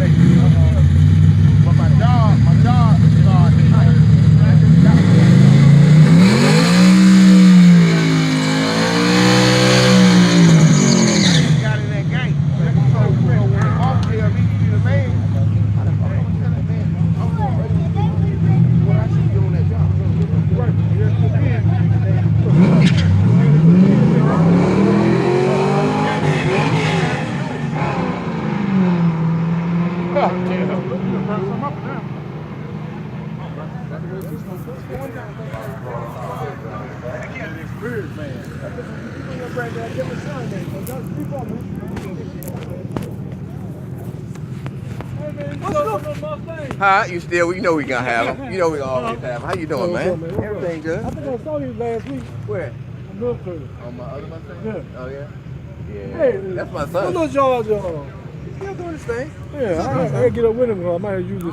But my job started like, got in that game. So when the boss tell me you the man, I'm gonna tell that man, I'm going right to what I should do on that job. Right. Huh? You still? You know we gonna have them. You know we gonna always have them. How you doing, man? Everything good. I think I saw you last week. Where? In Milford. On my other Mustang? Yeah. Oh yeah. Yeah. Hey, that's my what son. little George on? He's still doing his thing. Yeah, I gotta get up with him. I might have used this